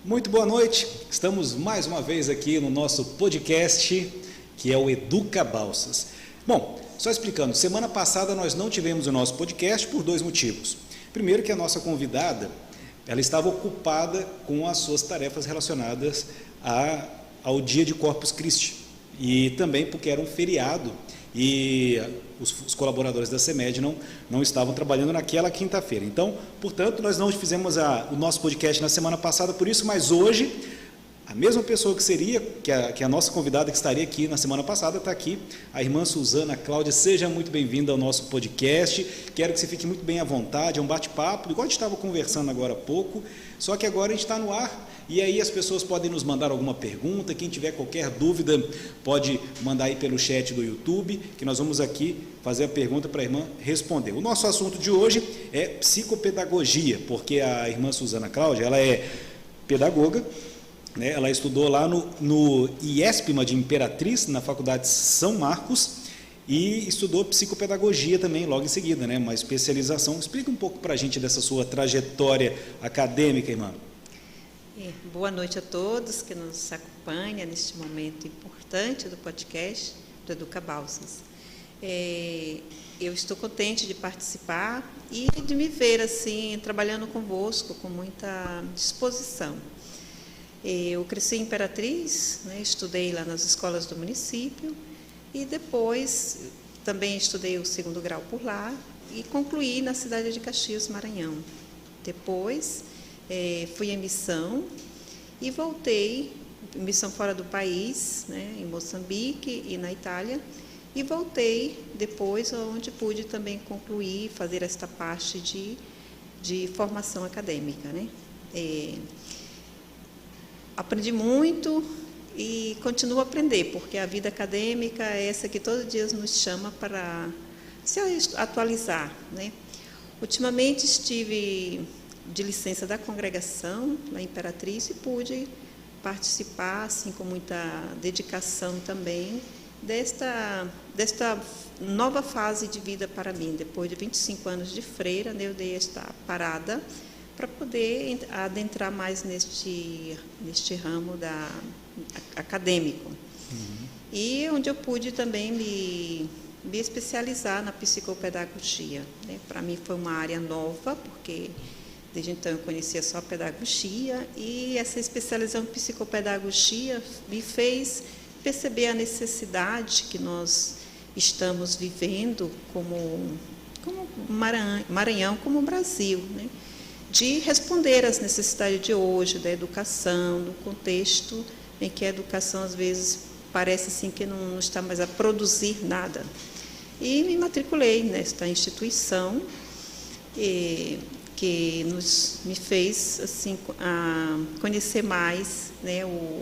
Muito boa noite, estamos mais uma vez aqui no nosso podcast, que é o Educa Balsas. Bom, só explicando, semana passada nós não tivemos o nosso podcast por dois motivos. Primeiro que a nossa convidada, ela estava ocupada com as suas tarefas relacionadas ao dia de Corpus Christi, e também porque era um feriado e os colaboradores da CEMED não estavam trabalhando naquela quinta-feira. Então, portanto, nós não fizemos o nosso podcast na semana passada por isso, mas hoje, a mesma pessoa que a nossa convidada que estaria aqui na semana passada, está aqui, a irmã Suzana Cláudia. Seja muito bem-vinda ao nosso podcast. Quero que você fique muito bem à vontade, é um bate-papo, igual a gente estava conversando agora há pouco, só que agora a gente está no ar. E aí as pessoas podem nos mandar alguma pergunta, quem tiver qualquer dúvida pode mandar aí pelo chat do YouTube, que nós vamos aqui fazer a pergunta para a irmã responder. O nosso assunto de hoje é psicopedagogia, porque a irmã Suzana Cláudia, ela é pedagoga, né? Ela estudou lá no IESPMA de Imperatriz, na Faculdade São Marcos, e estudou psicopedagogia também logo em seguida, né? Uma especialização. Explica um pouco para a gente dessa sua trajetória acadêmica, irmã. Boa noite a todos que nos acompanham neste momento importante do podcast do Educa Balsas. Eu estou contente de participar e de me ver assim, trabalhando convosco com muita disposição. Eu cresci em Imperatriz, né, estudei lá nas escolas do município e depois também estudei o segundo grau por lá e concluí na cidade de Caxias, Maranhão. Depois fui em missão e voltei, missão fora do país, né, em Moçambique e na Itália, e voltei depois, onde pude também concluir, fazer esta parte de formação acadêmica, né. Aprendi muito e continuo a aprender, porque a vida acadêmica é essa que todos os dias nos chama para se atualizar, né. Ultimamente estive de licença da congregação, na Imperatriz, e pude participar, assim, com muita dedicação também, desta nova fase de vida para mim. Depois de 25 anos de freira, né, eu dei esta parada para poder adentrar mais neste ramo acadêmico. Uhum. E onde eu pude também me especializar na psicopedagogia, né? Para mim foi uma área nova, porque desde então eu conhecia só a pedagogia, e essa especialização em psicopedagogia me fez perceber a necessidade que nós estamos vivendo como Maranhão, como Brasil, né? De responder às necessidades de hoje, da educação, no contexto em que a educação às vezes parece assim que não está mais a produzir nada. E me matriculei nesta instituição que me fez assim conhecer mais, né,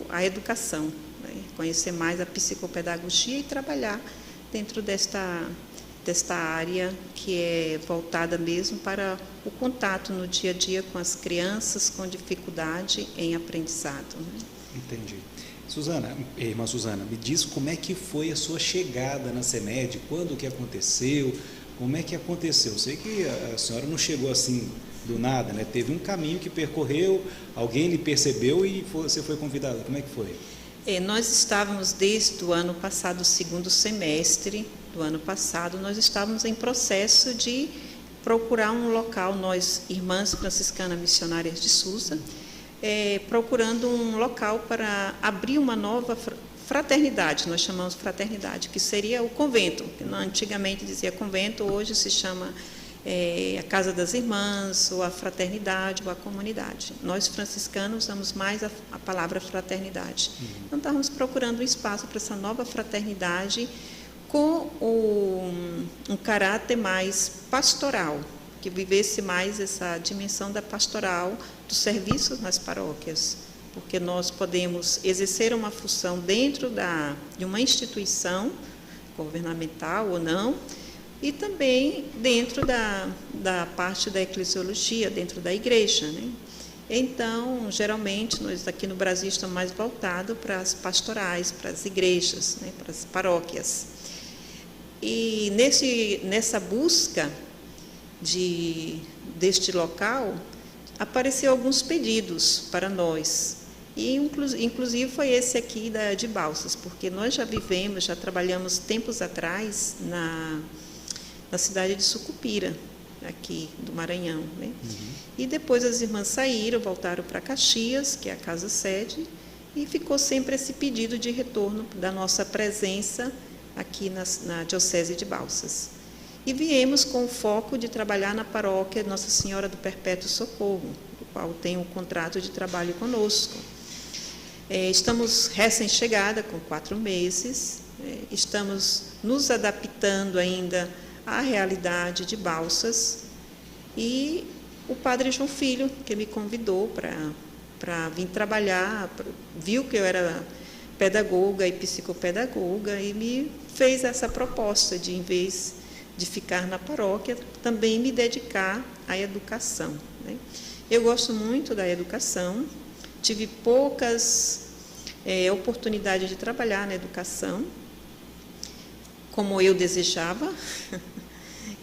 a educação, né, conhecer mais a psicopedagogia e trabalhar dentro desta área que é voltada mesmo para o contato no dia a dia com as crianças com dificuldade em aprendizado. Né? Entendi. Irmã Suzana, me diz como é que foi a sua chegada na CEMED, quando que aconteceu, como é que aconteceu? Eu sei que a senhora não chegou assim do nada, né? Teve um caminho que percorreu, alguém lhe percebeu e você foi convidada. Como é que foi? Nós estávamos desde o ano passado, o segundo semestre do ano passado, nós estávamos em processo de procurar um local, nós, irmãs franciscanas missionárias de Susa, procurando um local para abrir uma nova fraternidade, nós chamamos fraternidade, que seria o convento, que antigamente dizia convento, hoje se chama a Casa das Irmãs, ou a fraternidade, ou a comunidade. Nós franciscanos usamos mais a palavra fraternidade. Uhum. Então, estávamos procurando um espaço para essa nova fraternidade com um caráter mais pastoral, que vivesse mais essa dimensão da pastoral, dos serviços nas paróquias, porque nós podemos exercer uma função dentro de uma instituição governamental ou não, e também dentro da parte da eclesiologia, dentro da igreja, né? Então, geralmente, nós aqui no Brasil estamos mais voltados para as pastorais, para as igrejas, né? Para as paróquias. E nessa busca deste local, apareceu alguns pedidos para nós. E, inclusive, foi esse aqui de Balsas, porque nós já trabalhamos tempos atrás na cidade de Sucupira, aqui do Maranhão, né? E depois as irmãs saíram, voltaram para Caxias, que é a casa-sede, e ficou sempre esse pedido de retorno da nossa presença aqui na Diocese de Balsas. E viemos com o foco de trabalhar na paróquia Nossa Senhora do Perpétuo Socorro, do qual tem um contrato de trabalho conosco. Estamos recém-chegada, com 4 meses, estamos nos adaptando ainda à realidade de Balsas, e o padre João Filho, que me convidou para vir trabalhar, viu que eu era pedagoga e psicopedagoga e me fez essa proposta de, em vez de ficar na paróquia, também me dedicar à educação, né? Eu gosto muito da educação, tive poucas oportunidades de trabalhar na educação, como eu desejava,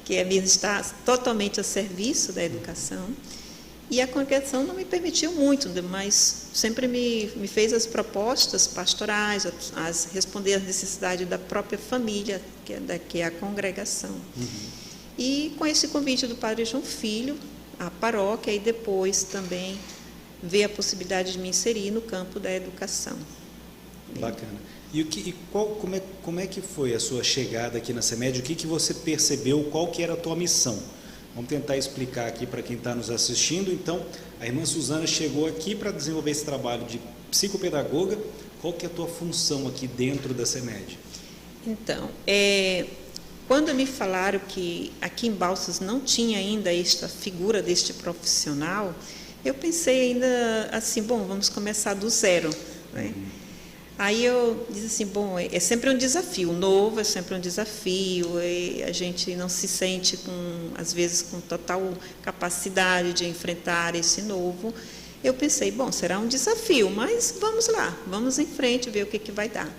que é mesmo estar totalmente a serviço da educação. E a congregação não me permitiu muito, mas sempre me fez as propostas pastorais, responder às necessidades da própria família, que é a congregação. E com esse convite do padre João Filho, a paróquia, e depois também ver a possibilidade de me inserir no campo da educação. Bacana. E como é que foi a sua chegada aqui na CEMED? O que você percebeu? Qual que era a tua missão? Vamos tentar explicar aqui para quem está nos assistindo. Então, a irmã Suzana chegou aqui para desenvolver esse trabalho de psicopedagoga. Qual que é a tua função aqui dentro da CEMED? Então, quando me falaram que aqui em Balsas não tinha ainda esta figura deste profissional, eu pensei ainda assim, bom, vamos começar do zero, né? Aí eu disse assim, bom, é sempre um desafio, novo é sempre um desafio, e a gente não se sente, às vezes, com total capacidade de enfrentar esse novo. Eu pensei, bom, será um desafio, mas vamos lá, vamos em frente, ver o que vai dar.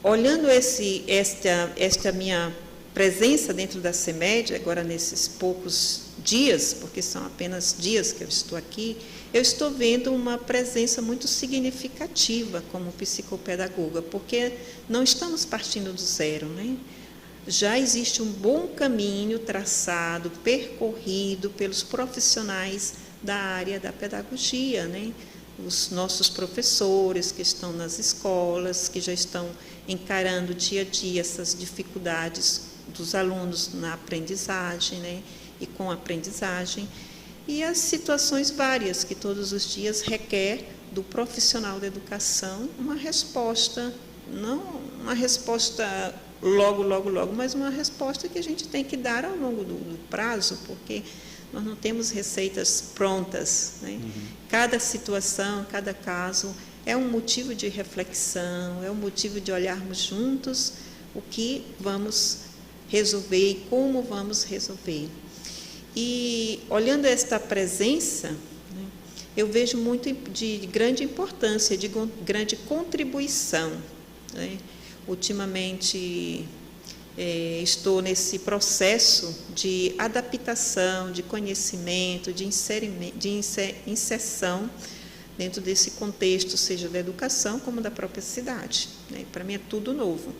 Olhando esta minha presença dentro da CEMED, agora nesses poucos dias, porque são apenas dias que eu estou aqui, eu estou vendo uma presença muito significativa como psicopedagoga, porque não estamos partindo do zero, né? Já existe um bom caminho traçado, percorrido pelos profissionais da área da pedagogia, né? Os nossos professores que estão nas escolas, que já estão encarando dia a dia essas dificuldades dos alunos na aprendizagem, né? E com a aprendizagem, e as situações várias que todos os dias requer do profissional da educação uma resposta, não uma resposta logo, mas uma resposta que a gente tem que dar ao longo do prazo, porque nós não temos receitas prontas, né? Cada situação, cada caso é um motivo de reflexão, é um motivo de olharmos juntos o que vamos resolver e como vamos resolver. E, olhando esta presença, né, eu vejo muito de grande importância, de grande contribuição, né? Ultimamente, estou nesse processo de adaptação, de conhecimento, de inserção dentro desse contexto, seja da educação como da própria cidade, né? Para mim é tudo novo.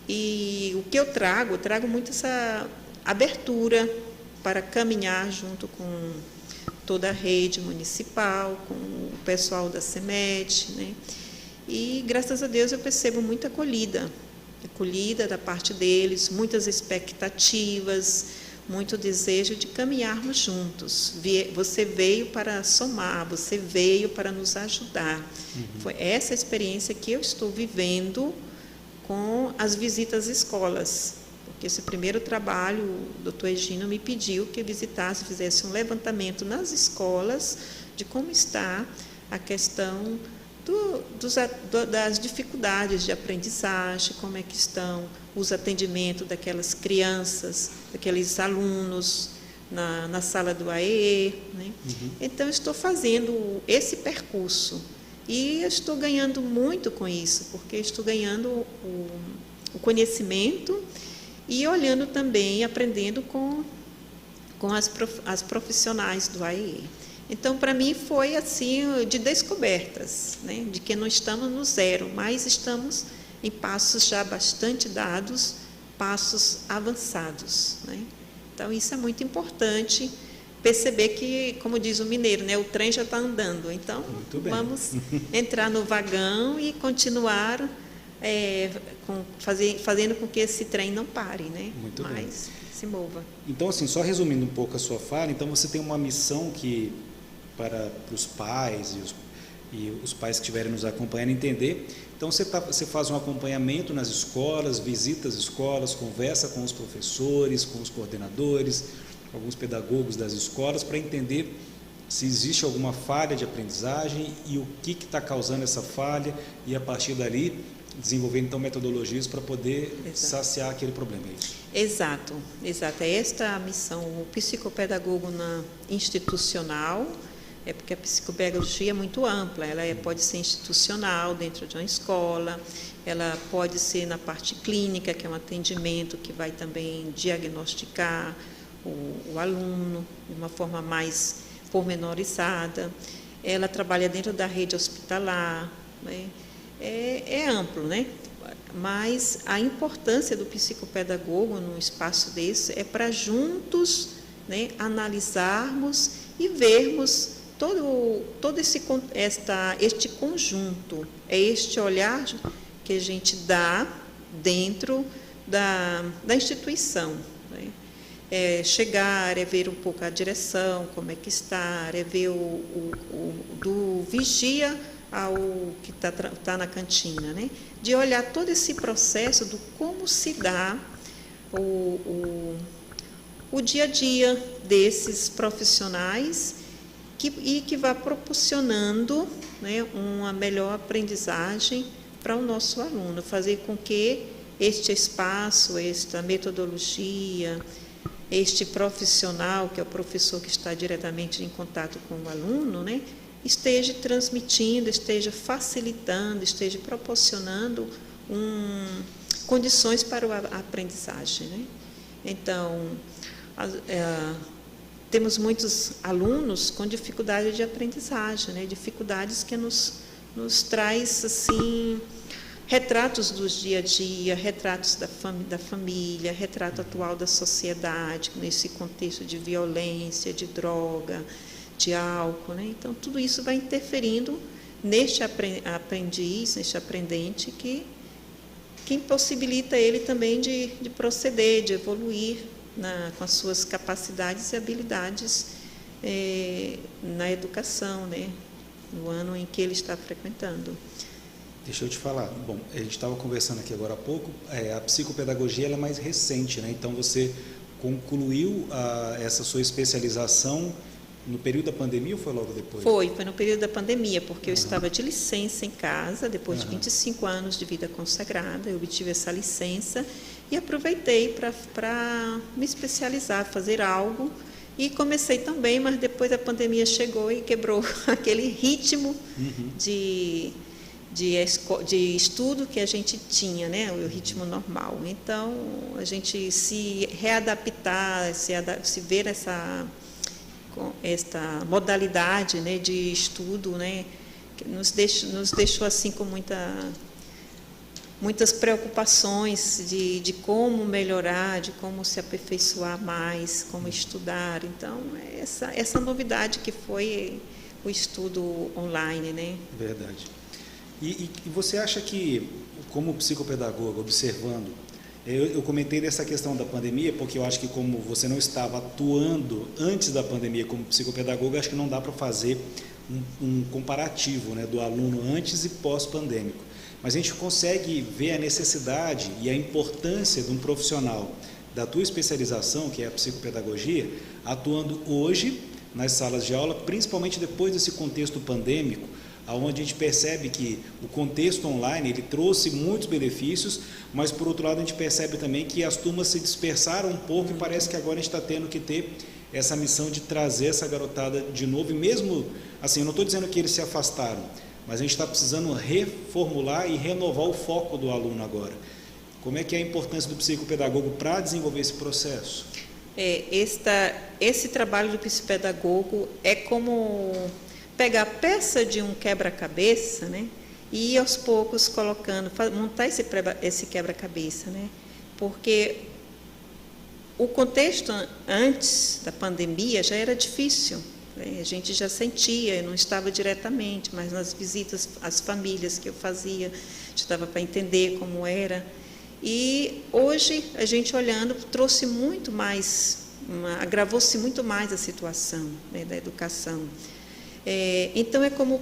E o que eu trago muito essa abertura para caminhar junto com toda a rede municipal, com o pessoal da CEMED, né? E, graças a Deus, eu percebo muita acolhida da parte deles, muitas expectativas, muito desejo de caminharmos juntos. Você veio para somar, você veio para nos ajudar. Foi essa experiência que eu estou vivendo com as visitas às escolas. Porque esse primeiro trabalho, o doutor Egino me pediu que visitasse, fizesse um levantamento nas escolas de como está a questão das dificuldades de aprendizagem, como é que estão os atendimentos daquelas crianças, daqueles alunos na sala do AEE, né? Então, estou fazendo esse percurso e estou ganhando muito com isso, porque estou ganhando o conhecimento e olhando também, aprendendo com com as profissionais do AIE. Então, para mim, foi assim, de descobertas, né? De que não estamos no zero, mas estamos em passos já bastante dados, passos avançados, né? Então, isso é muito importante, perceber que, como diz o mineiro, né? O trem já está andando, então vamos entrar no vagão e continuar fazendo com que esse trem não pare, né? Muito bem. Mas se mova. Então, assim, só resumindo um pouco a sua fala, então você tem uma missão que, para os pais e os pais que estiverem nos acompanhando entender, então você faz um acompanhamento nas escolas, visita as escolas, conversa com os professores, com os coordenadores, alguns pedagogos das escolas, para entender se existe alguma falha de aprendizagem e o que está causando essa falha, e a partir dali desenvolver então metodologias para poder saciar aquele problema. É isso? Exato. É esta a missão, o psicopedagogo institucional, porque a psicopedagogia é muito ampla, ela pode ser institucional dentro de uma escola, ela pode ser na parte clínica, que é um atendimento que vai também diagnosticar o aluno de uma forma mais pormenorizada, ela trabalha dentro da rede hospitalar, né? É amplo, né? Mas a importância do psicopedagogo num espaço desse é para juntos, né, analisarmos e vermos todo este conjunto, este olhar que a gente dá dentro da instituição, né? Chegar, ver um pouco a direção, como é que está, ver do vigia ao que está na cantina, né? De olhar todo esse processo do como se dá o dia a dia desses profissionais e que vai proporcionando, né, uma melhor aprendizagem para o nosso aluno, fazer com que este espaço, esta metodologia, este profissional, que é o professor que está diretamente em contato com o aluno, né, esteja transmitindo, esteja facilitando, esteja proporcionando condições para a aprendizagem, né? Então, temos muitos alunos com dificuldade de aprendizagem, né? Dificuldades que nos traz assim, retratos dos dia a dia, retratos da família, retrato atual da sociedade, nesse contexto de violência, de droga, de álcool, né? Então, tudo isso vai interferindo neste aprendiz, neste aprendente, que impossibilita ele também de proceder, de evoluir com as suas capacidades e habilidades na educação, né? No ano em que ele está frequentando. Deixa eu te falar. Bom, a gente estava conversando aqui agora há pouco, a psicopedagogia ela é mais recente, né? Então, você concluiu essa sua especialização no período da pandemia ou foi logo depois? Foi no período da pandemia, porque eu estava de licença em casa, depois de 25 anos de vida consagrada, eu obtive essa licença e aproveitei para me especializar, fazer algo, e comecei também, mas depois a pandemia chegou e quebrou aquele ritmo de estudo que a gente tinha, né? O ritmo normal. Então, a gente se readaptar, se ver esta modalidade, né, de estudo, né, que nos deixou assim com muitas preocupações de como melhorar, de como se aperfeiçoar mais, como estudar. Então, essa novidade que foi o estudo online, né? Verdade. E você acha que, como psicopedagoga, observando, eu comentei dessa questão da pandemia, porque eu acho que como você não estava atuando antes da pandemia como psicopedagoga, acho que não dá para fazer um comparativo, né, do aluno antes e pós-pandêmico. Mas a gente consegue ver a necessidade e a importância de um profissional da tua especialização, que é a psicopedagogia, atuando hoje nas salas de aula, principalmente depois desse contexto pandêmico, onde a gente percebe que o contexto online ele trouxe muitos benefícios, mas por outro lado a gente percebe também que as turmas se dispersaram um pouco e parece que agora a gente está tendo que ter essa missão de trazer essa garotada de novo, e mesmo assim, eu não estou dizendo que eles se afastaram, mas a gente está precisando reformular e renovar o foco do aluno agora. Como é que é a importância do psicopedagogo para desenvolver esse processo? Esse trabalho do psicopedagogo é como pegar a peça de um quebra-cabeça, né, e ir aos poucos colocando, montar esse quebra-cabeça, né, porque o contexto antes da pandemia já era difícil, né, a gente já sentia, não estava diretamente, mas nas visitas às famílias que eu fazia, já dava para entender como era. E hoje, a gente olhando, trouxe muito mais, agravou-se muito mais a situação, né, da educação. Então, é como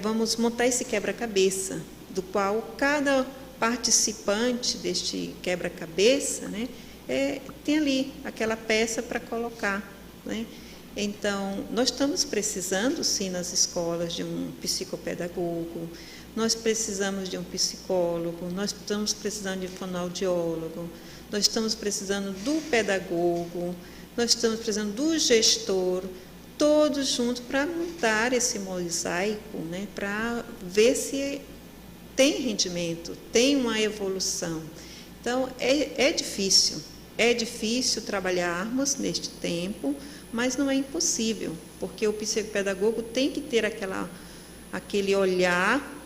vamos montar esse quebra-cabeça, do qual cada participante deste quebra-cabeça, né, tem ali aquela peça para colocar, né? Então, nós estamos precisando, sim, nas escolas, de um psicopedagogo, nós precisamos de um psicólogo, nós estamos precisando de um fonoaudiólogo, nós estamos precisando do pedagogo, nós estamos precisando do gestor, todos juntos para montar esse mosaico, né, para ver se tem rendimento, tem uma evolução. Então, é difícil trabalharmos neste tempo, mas não é impossível, porque o psicopedagogo tem que ter aquele olhar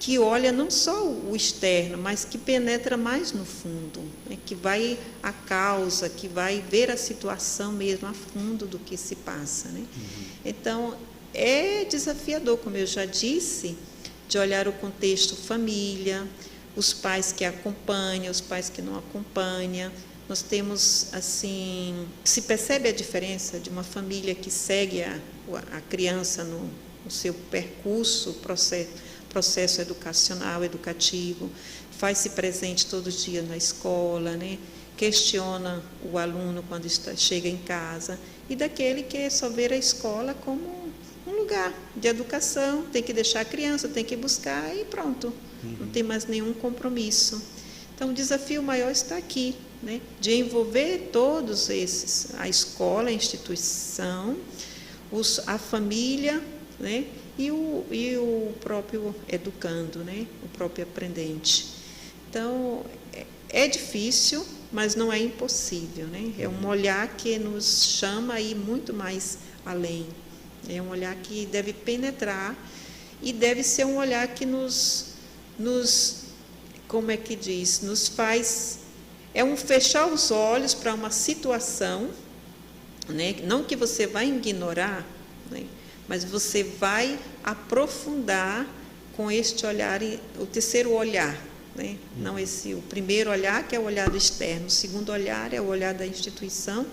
que olha não só o externo, mas que penetra mais no fundo, né? Que vai à causa, que vai ver a situação mesmo a fundo do que se passa, né? Então, é desafiador, como eu já disse, de olhar o contexto família, os pais que acompanham, os pais que não acompanham. Nós temos, assim, se percebe a diferença de uma família que segue a criança no seu percurso, processo educacional, educativo, faz-se presente todo dia na escola, né? Questiona o aluno quando chega em casa, e daquele que só vê a escola como um lugar de educação, tem que deixar a criança, tem que buscar e pronto, não tem mais nenhum compromisso. Então, o desafio maior está aqui, né, de envolver todos esses, a escola, a instituição, a família, né, e o próprio educando, né, o próprio aprendente. Então, é difícil, mas não é impossível, né? É um olhar que nos chama a ir muito mais além. É um olhar que deve penetrar e deve ser um olhar que nos como é que diz, nos faz, fechar os olhos para uma situação, né? Não que você vai ignorar, né? Mas você vai aprofundar com este olhar, o terceiro olhar, né? Não o primeiro olhar, que é o olhar do externo, o segundo olhar é o olhar da instituição,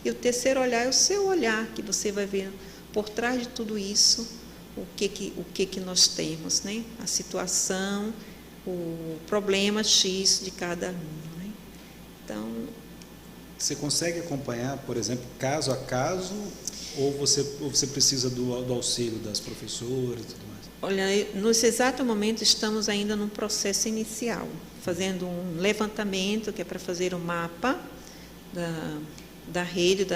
e o terceiro olhar é o seu olhar, que você vai ver por trás de tudo isso, o que nós temos, né? A situação, o problema X de cada aluno, né? Então, você consegue acompanhar, por exemplo, caso a caso, ou você precisa do auxílio das professoras e tudo mais? Olha, nesse exato momento estamos ainda num processo inicial, fazendo um levantamento que é para fazer um mapa da rede,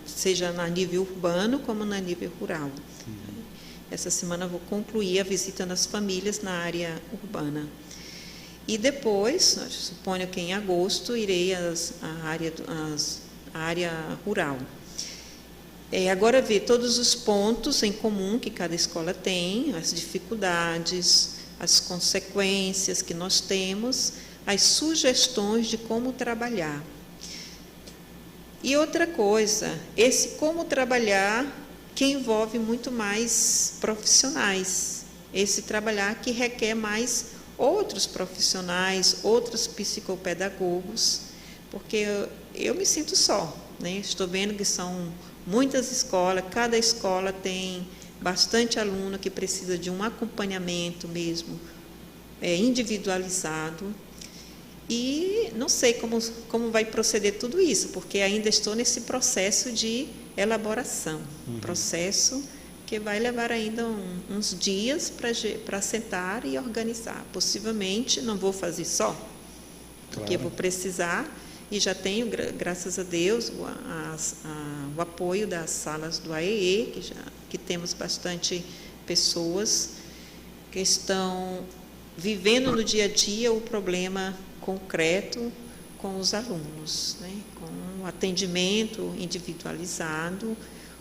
seja na nível urbano como na nível rural. Essa semana eu vou concluir a visita nas famílias na área urbana. E depois, suponho que em agosto, irei à área rural. Agora ver todos os pontos em comum que cada escola tem, as dificuldades, as consequências que nós temos, as sugestões de como trabalhar. E outra coisa, esse como trabalhar que envolve muito mais profissionais, esse trabalhar que requer mais outros profissionais, outros psicopedagogos, porque eu me sinto só, né? Estou vendo que são muitas escolas, cada escola tem bastante aluno que precisa de um acompanhamento mesmo, individualizado, e não sei como vai proceder tudo isso, porque ainda estou nesse processo de elaboração, processo que vai levar ainda uns dias para sentar e organizar. Possivelmente não vou fazer só, porque eu vou precisar, e já tenho, graças a Deus, o apoio das salas do AEE, que temos bastante pessoas que estão vivendo no dia a dia o problema concreto com os alunos, né? Com atendimento individualizado,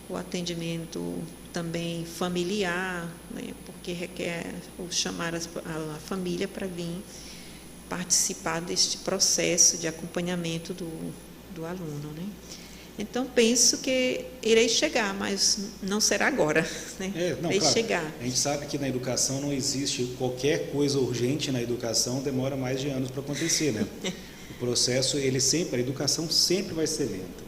o atendimento também familiar, né, porque requer chamar a família para vir participar deste processo de acompanhamento do aluno, né? Então, penso que irei chegar, mas não será agora, né? Irei claro, chegar. A gente sabe que na educação não existe qualquer coisa urgente na educação, demora mais de anos para acontecer, né? O processo, a educação sempre vai ser lenta,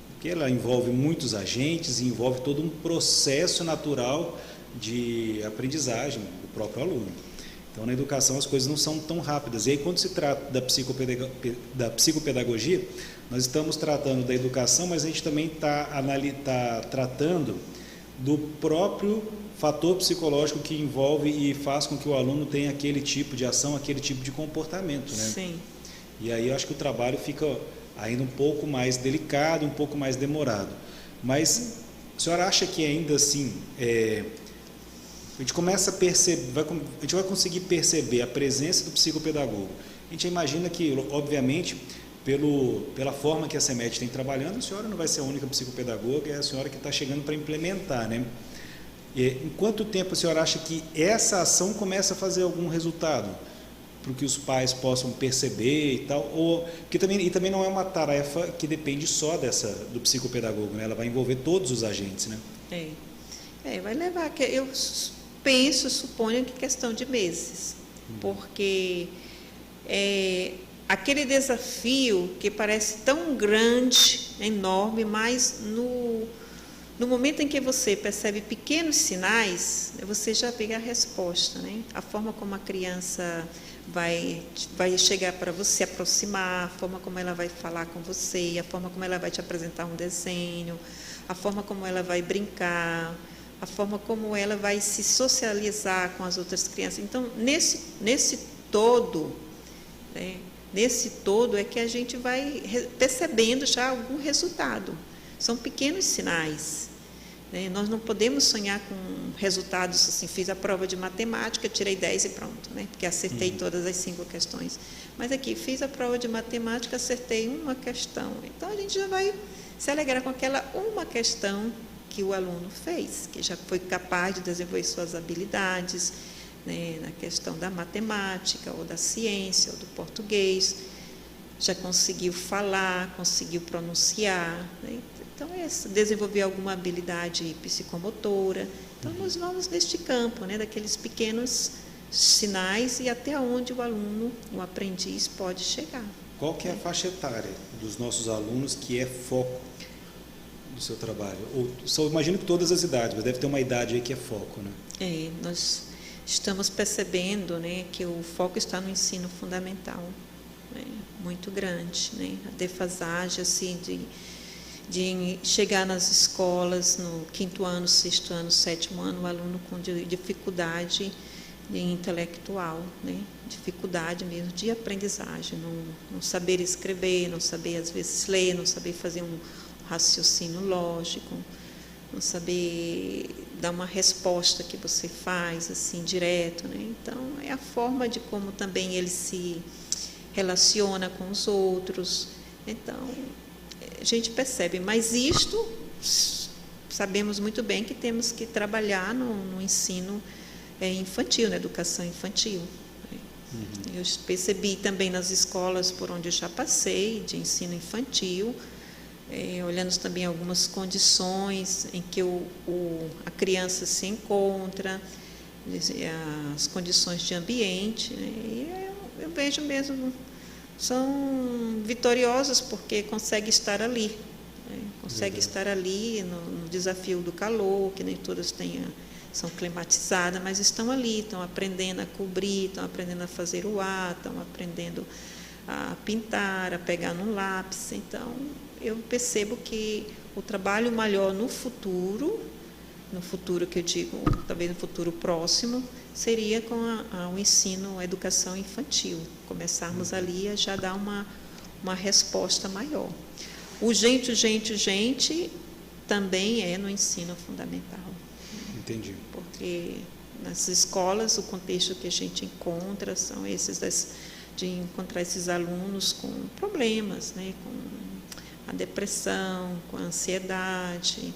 porque ela envolve muitos agentes e envolve todo um processo natural de aprendizagem do próprio aluno. Então, na educação, as coisas não são tão rápidas. E aí, quando se trata da psicopedagogia, nós estamos tratando da educação, mas a gente também está tratando do próprio fator psicológico que envolve e faz com que o aluno tenha aquele tipo de ação, aquele tipo de comportamento, né? Sim. E aí eu acho que o trabalho fica ainda um pouco mais delicado, um pouco mais demorado. Mas a senhora acha que ainda assim a gente começa a perceber, a gente vai conseguir perceber a presença do psicopedagogo? A gente imagina que, obviamente, pela forma que a CEMED tem trabalhando, a senhora não vai ser a única psicopedagoga, é a senhora que está chegando para implementar, né? Em quanto tempo a senhora acha que essa ação começa a fazer algum resultado? Para que os pais possam perceber e tal, porque também não é uma tarefa que depende só do psicopedagogo, né? Ela vai envolver todos os agentes, né? Vai levar, eu suponho que questão de meses, porque aquele desafio que parece tão grande, enorme, mas no momento em que você percebe pequenos sinais, você já vê a resposta, né? A forma como a criança vai chegar para você, se aproximar, a forma como ela vai falar com você, a forma como ela vai te apresentar um desenho, a forma como ela vai brincar, a forma como ela vai se socializar com as outras crianças. Então, nesse todo, né, é que a gente vai percebendo já algum resultado. São pequenos sinais, né? Nós não podemos sonhar com resultados assim, fiz a prova de matemática, tirei 10 e pronto, né? Porque acertei todas as 5 questões. Mas aqui, fiz a prova de matemática, acertei uma questão. Então, a gente já vai se alegrar com aquela uma questão que o aluno fez, que já foi capaz de desenvolver suas habilidades, né, na questão da matemática, ou da ciência, ou do português, já conseguiu falar, conseguiu pronunciar, né? Então, desenvolver alguma habilidade psicomotora. Então, nós vamos neste campo, né, daqueles pequenos sinais e até onde o aluno, o aprendiz, pode chegar. Qual que é a faixa etária dos nossos alunos que é foco do seu trabalho? Só imagino que todas as idades, mas deve ter uma idade aí que é foco, né? Nós estamos percebendo, né, que o foco está no ensino fundamental, né, muito grande, né? A defasagem assim, de chegar nas escolas no 5º ano, 6º ano, 7º ano, o aluno com dificuldade intelectual, né? Dificuldade mesmo de aprendizagem, não saber escrever, não saber às vezes ler, não saber fazer um raciocínio lógico, não saber dar uma resposta que você faz assim direto, né? Então, é a forma de como também ele se relaciona com os outros. Então, a gente percebe, mas isto sabemos muito bem que temos que trabalhar no ensino infantil, na educação infantil. Eu percebi também nas escolas por onde eu já passei, de ensino infantil, olhando também algumas condições em que a criança se encontra, as condições de ambiente, né? E eu vejo mesmo, são vitoriosas porque conseguem estar ali, né? Conseguem estar ali no desafio do calor, que nem todas são climatizadas, mas estão ali, estão aprendendo a cobrir, estão aprendendo a fazer o ar, estão aprendendo a pintar, a pegar no lápis. Então, eu percebo que o trabalho maior no futuro que eu digo, talvez no futuro próximo, seria com o ensino, a educação infantil. Começarmos ali a já dar uma resposta maior. O gente também é no ensino fundamental. Entendi. Porque nas escolas, o contexto que a gente encontra são esses de encontrar esses alunos com problemas, né, com a depressão, com a ansiedade,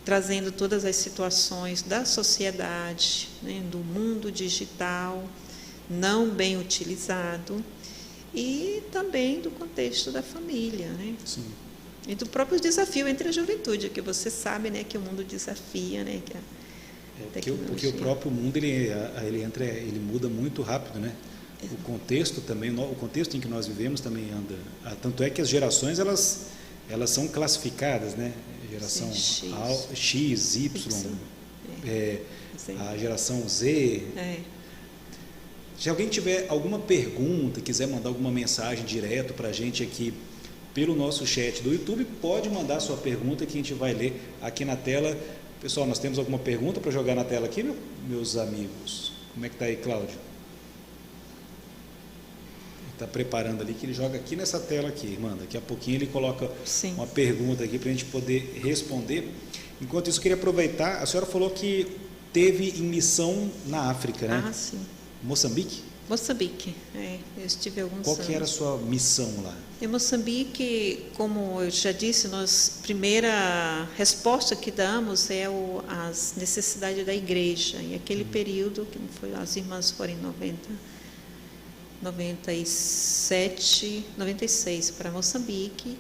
trazendo todas as situações da sociedade, né, do mundo digital não bem utilizado e também do contexto da família, né? Sim. E do próprio desafio entre a juventude, que você sabe, né, que o mundo desafia, né, que porque o próprio mundo ele muda muito rápido, né? O contexto também, o contexto em que nós vivemos também anda. Tanto é que as gerações elas são classificadas, né? Geração X, Y, a geração Z. Se alguém tiver alguma pergunta, quiser mandar alguma mensagem direto para a gente aqui pelo nosso chat do YouTube, pode mandar sua pergunta que a gente vai ler aqui na tela. Pessoal, nós temos alguma pergunta para jogar na tela aqui, meus amigos? Como é que está aí, Cláudio? Ele está preparando ali, que ele joga aqui nessa tela aqui, mano. Daqui a pouquinho ele coloca uma pergunta aqui para a gente poder responder. Enquanto isso, eu queria aproveitar, a senhora falou que teve em missão na África, né? Ah, sim. Moçambique? Moçambique, eu estive alguns anos. Qual que era a sua missão lá? Em Moçambique, como eu já disse, a primeira resposta que damos é as necessidades da igreja. E aquele período, que foi, as irmãs foram em 96 para Moçambique,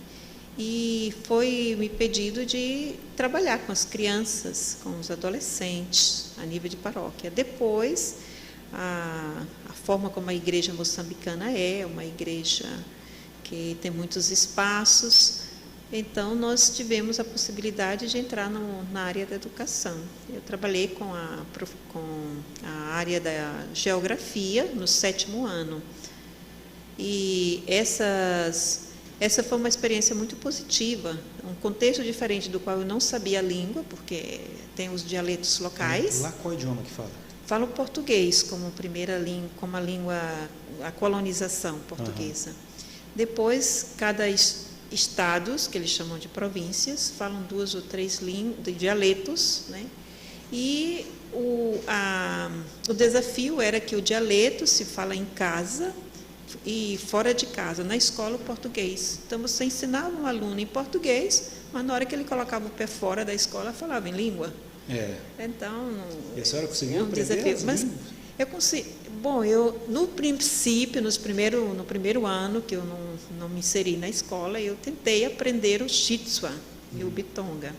e foi me pedido de trabalhar com as crianças, com os adolescentes, a nível de paróquia. Depois, a forma como a igreja moçambicana é uma igreja que tem muitos espaços, então nós tivemos a possibilidade de entrar na área da educação. Eu trabalhei com a área da geografia no 7º ano, e essa foi uma experiência muito positiva, um contexto diferente do qual eu não sabia a língua, porque tem os dialetos locais. Lá qual é o idioma que fala? Falo português como primeira língua, como a língua, a colonização portuguesa. Depois, cada estados, que eles chamam de províncias, falam 2 ou 3 dialetos, né? E o desafio era que o dialeto se fala em casa e fora de casa, na escola, o português. Então, você ensinava um aluno em português, mas na hora que ele colocava o pé fora da escola, falava em língua. Então, e a senhora conseguiu aprender desafio, mas eu consegui. Bom, no princípio, no primeiro ano que eu não me inseri na escola, eu tentei aprender o Xitsua e o Bitonga.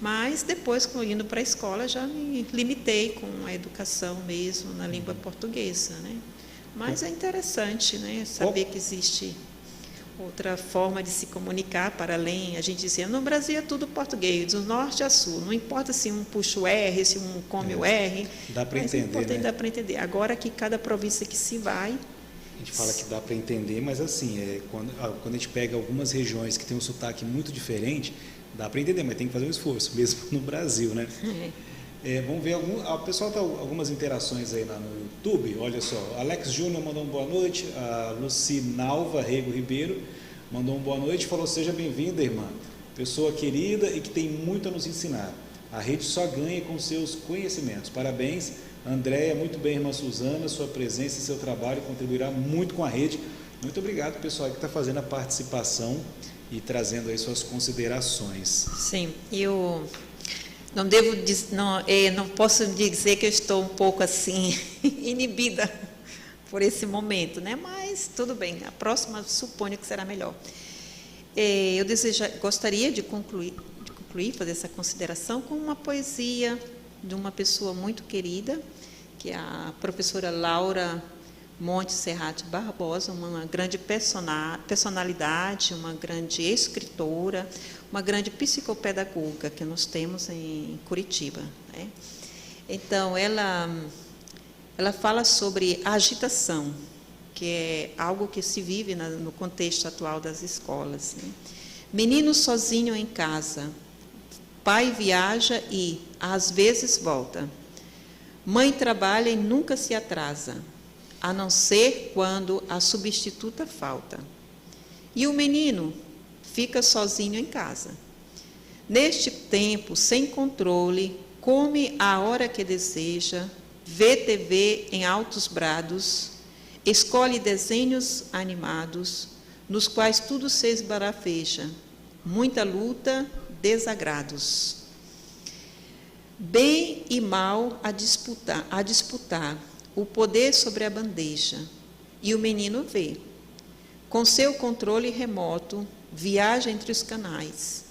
Mas depois, indo para a escola, já me limitei com a educação mesmo na língua portuguesa, né? Mas é interessante, né, saber que existe outra forma de se comunicar para além. A gente dizia, no Brasil é tudo português, do norte a sul, não importa se um puxa o R, se um come o R. Dá para entender, né? Dá para entender. Agora que cada província que se vai... A gente fala que dá para entender, mas assim, quando a gente pega algumas regiões que tem um sotaque muito diferente, dá para entender, mas tem que fazer um esforço, mesmo no Brasil, né? Vamos ver, o pessoal está algumas interações aí lá no YouTube. Olha só, Alex Júnior mandou uma boa noite, a Lucinalva Rego Ribeiro mandou uma boa noite, falou: seja bem-vinda, irmã, pessoa querida e que tem muito a nos ensinar. A rede só ganha com seus conhecimentos. Parabéns, Andréia, muito bem, irmã Suzana, sua presença e seu trabalho contribuirá muito com a rede. Muito obrigado, pessoal, que está fazendo a participação e trazendo aí suas considerações. Sim, eu... Não posso dizer que eu estou um pouco assim inibida por esse momento, né? Mas tudo bem, a próxima suponho que será melhor. Eu gostaria de concluir, fazer essa consideração com uma poesia de uma pessoa muito querida, que é a professora Laura Monte Serrate Barbosa, uma grande personalidade, uma grande escritora, uma grande psicopedagoga que nós temos em Curitiba, né? Então, ela fala sobre a agitação, que é algo que se vive no contexto atual das escolas, né? Menino sozinho em casa, pai viaja e, às vezes, volta. Mãe trabalha e nunca se atrasa, a não ser quando a substituta falta. E o menino fica sozinho em casa. Neste tempo, sem controle, come a hora que deseja, vê TV em altos brados, escolhe desenhos animados, nos quais tudo se esbaraveja, muita luta, desagrados. Bem e mal a disputar o poder sobre a bandeja. E o menino vê. Com seu controle remoto, viaja entre os canais.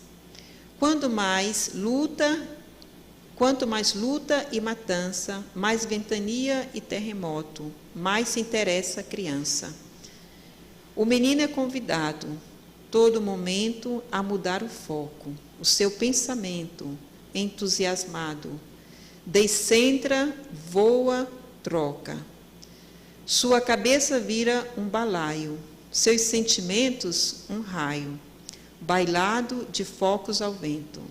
Quanto mais luta e matança, mais ventania e terremoto, mais se interessa a criança. O menino é convidado, todo momento, a mudar o foco, o seu pensamento, entusiasmado. Descentra, voa, troca. Sua cabeça vira um balaio, seus sentimentos um raio, bailado de focos ao vento.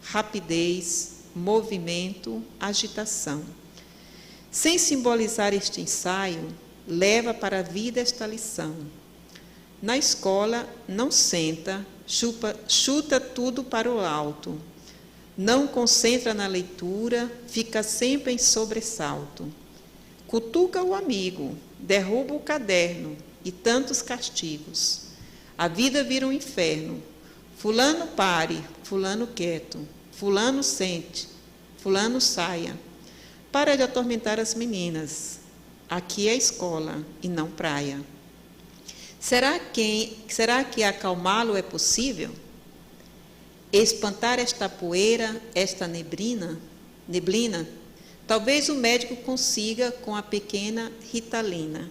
Rapidez, movimento, agitação. Sem simbolizar este ensaio, leva para a vida esta lição. Na escola, não senta, chuta tudo para o alto. Não concentra na leitura, fica sempre em sobressalto. Cutuca o amigo, derruba o caderno e tantos castigos. A vida vira um inferno. Fulano pare, fulano quieto. Fulano sente, fulano saia. Para de atormentar as meninas. Aqui é escola e não praia. Será que acalmá-lo é possível? Espantar esta poeira, esta neblina? Talvez o médico consiga com a pequena Ritalina.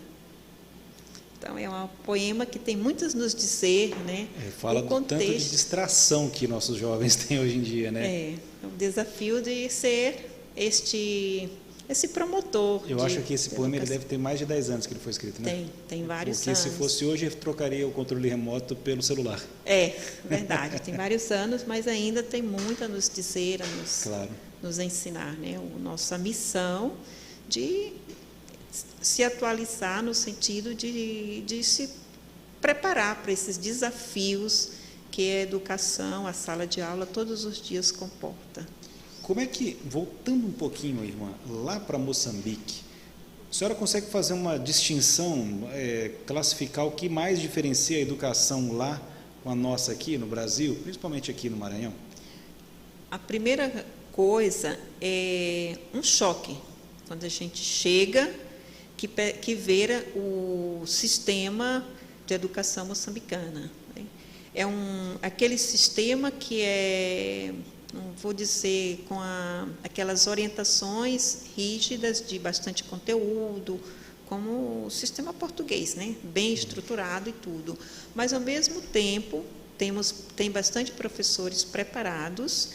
Então, é um poema que tem muito a nos dizer, né? Fala do tanto de distração que nossos jovens têm hoje em dia, né? É o desafio de ser esse promotor. Eu acho que esse poema ele deve ter mais de 10 anos que ele foi escrito, né? Tem vários Porque anos. se fosse hoje, eu trocaria o controle remoto pelo celular. É, verdade. Tem vários anos, mas ainda tem muito a nos dizer, nos ensinar, né? Nossa missão de se atualizar no sentido de se preparar para esses desafios que a educação, a sala de aula, todos os dias comporta. Como é que, voltando um pouquinho, irmã, lá para Moçambique, a senhora consegue fazer uma distinção, classificar o que mais diferencia a educação lá com a nossa aqui no Brasil, principalmente aqui no Maranhão? A primeira coisa é um choque, quando a gente chega, que vê o sistema de educação moçambicana. Né? É aquele sistema que não vou dizer com aquelas orientações rígidas de bastante conteúdo, como o sistema português, né? Bem estruturado e tudo. Mas, ao mesmo tempo, tem bastante professores preparados.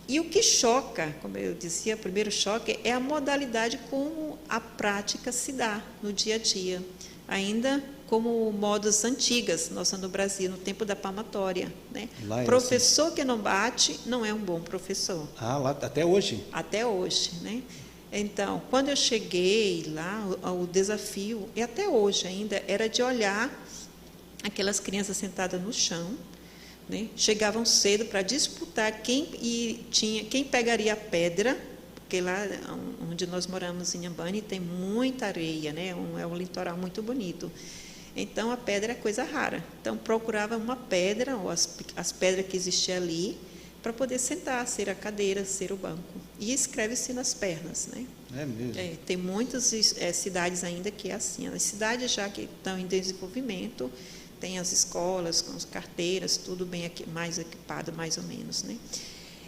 E o que choca, como eu dizia, o primeiro choque é a modalidade como a prática se dá no dia a dia. Ainda como modos antigas, nossa, no Brasil, no tempo da palmatória. Né? Professor assim. Que não bate não é um bom professor. Lá até hoje? Até hoje. Né? Então, quando eu cheguei lá, o desafio, e até hoje ainda, era de olhar aquelas crianças sentadas no chão, né? Chegavam cedo para disputar quem pegaria a pedra, porque lá onde nós moramos, em Inhambane, tem muita areia, né? É um litoral muito bonito. Então, a pedra é coisa rara. Então, procurava uma pedra, ou as pedras que existiam ali, para poder sentar, ser a cadeira, ser o banco. E escreve-se nas pernas. Né? É mesmo? Tem muitas cidades ainda que é assim. As cidades já que estão em desenvolvimento, tem as escolas com as carteiras, tudo bem mais equipado, mais ou menos. Né?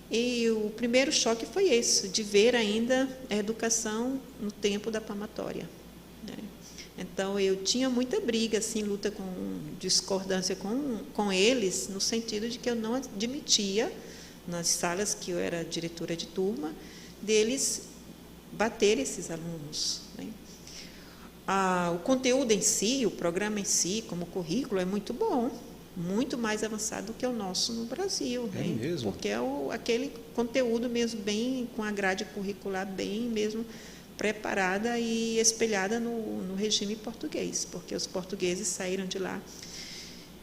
E o primeiro choque foi esse, de ver ainda a educação no tempo da palmatória. Né? Então, eu tinha muita briga, assim, luta discordância com eles, no sentido de que eu não admitia, nas salas que eu era diretora de turma, deles bater esses alunos. Né? O conteúdo em si, o programa em si, como currículo, é muito bom, muito mais avançado do que o nosso no Brasil. É né? mesmo? Porque é aquele conteúdo mesmo bem, com a grade curricular bem mesmo preparada e espelhada no regime português, porque os portugueses saíram de lá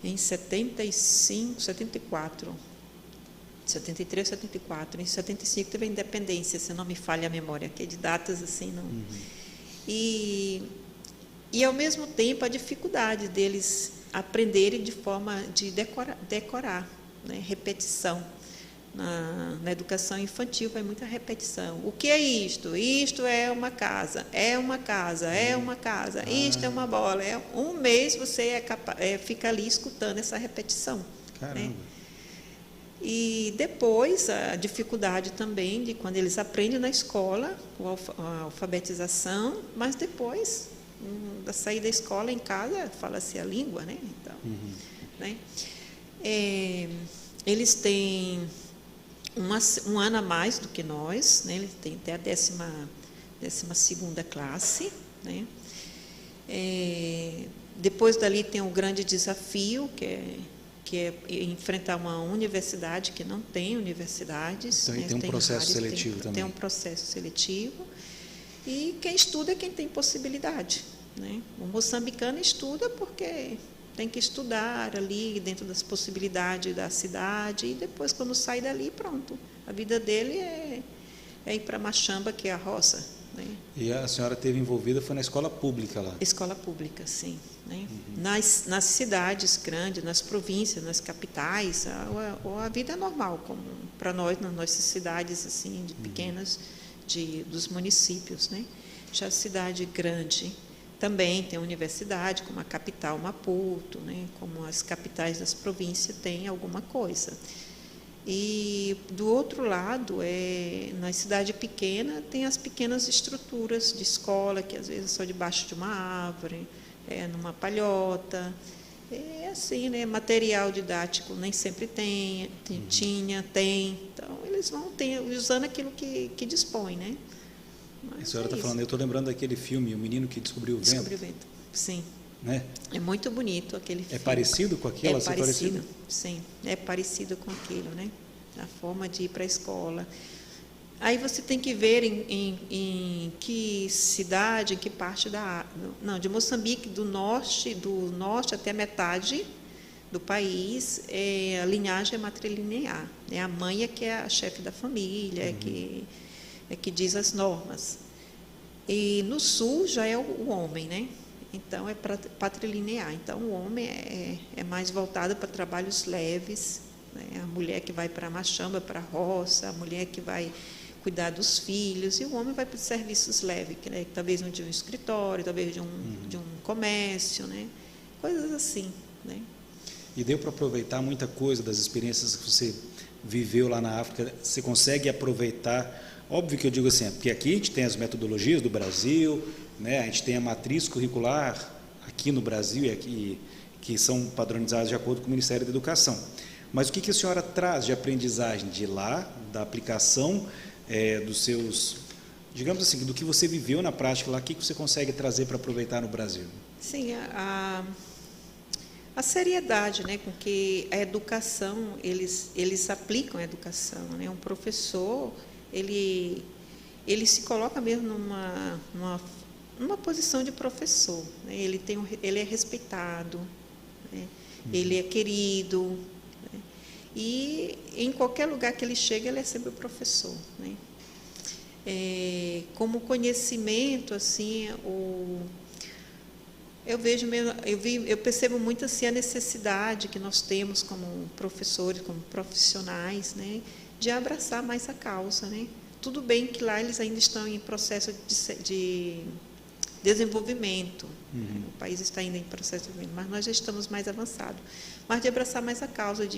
em 75, 74, 73, 74. Em 75 teve a independência, se não me falha a memória, que é de datas assim, não. Uhum. E ao mesmo tempo a dificuldade deles aprenderem de forma de decorar, né? Repetição. Na educação infantil vai muita repetição. O que é isto? Isto é uma casa, é uma casa, é uma casa, isto é uma bola. Um mês você fica ali escutando essa repetição. Caramba. Né? E depois a dificuldade também de quando eles aprendem na escola, a alfabetização, mas depois da saída da escola em casa fala-se a língua, né? Então, né? Eles têm um ano a mais do que nós, né? Eles têm até a 12ª classe, né? Depois dali tem um grande desafio, que é enfrentar uma universidade que não tem universidades. Então, né? Tem um processo seletivo também. Tem um processo seletivo. E quem estuda é quem tem possibilidade. Né? O moçambicano estuda porque tem que estudar ali dentro das possibilidades da cidade e depois, quando sai dali, pronto. A vida dele é ir para Machamba, que é a roça. Né? E a senhora esteve envolvida, foi na escola pública lá? Escola pública, sim. Né? Nas cidades grandes, nas províncias, nas capitais, a vida é normal, como para nós, nas nossas cidades assim, pequenas, dos municípios. Né? Já a cidade grande também tem universidade, como a capital Maputo, né? Como as capitais das províncias têm alguma coisa. E, do outro lado, na cidade pequena, tem as pequenas estruturas de escola, que às vezes são debaixo de uma árvore, numa palhota. É assim, né? Material didático nem sempre tem. Então, eles vão usando aquilo que dispõe, né? Mas a senhora está falando, eu estou lembrando daquele filme, O Menino que Descobriu o Vento. Descobriu o Vento, sim. Né? É muito bonito aquele filme. É parecido com aquilo? É parecido, sim. É parecido com aquilo, né? A forma de ir para a escola. Aí você tem que ver em que cidade, em que parte de Moçambique, do norte até metade do país, a linhagem é matrilinear. A mãe é que é a chefe da família, é que diz as normas. E no sul já é o homem, né? Então, é patrilinear. Então, o homem é mais voltado para trabalhos leves, né? A mulher que vai para a machamba, para a roça, a mulher que vai cuidar dos filhos, e o homem vai para os serviços leves, né? Talvez de um escritório, talvez de um comércio, né? Coisas assim. Né? E deu para aproveitar muita coisa das experiências que você viveu lá na África? Você consegue aproveitar? Óbvio que eu digo assim, porque aqui a gente tem as metodologias do Brasil, né? A gente tem a matriz curricular aqui no Brasil, que são padronizadas de acordo com o Ministério da Educação. Mas o que a senhora traz de aprendizagem de lá, da aplicação dos seus, digamos assim, do que você viveu na prática lá, o que você consegue trazer para aproveitar no Brasil? Sim, a seriedade, né, com que a educação, eles aplicam a educação. Né? Um professor, ele se coloca mesmo numa posição de professor. Né? Ele é respeitado, né? Ele é querido, né? E em qualquer lugar que ele chega, ele é sempre o professor. Né? Como conhecimento, assim, eu percebo muito assim, a necessidade que nós temos como professores, como profissionais, né? De abraçar mais a causa. Né? Tudo bem que lá eles ainda estão em processo de desenvolvimento. O país está ainda em processo de desenvolvimento, mas nós já estamos mais avançados. Mas de abraçar mais a causa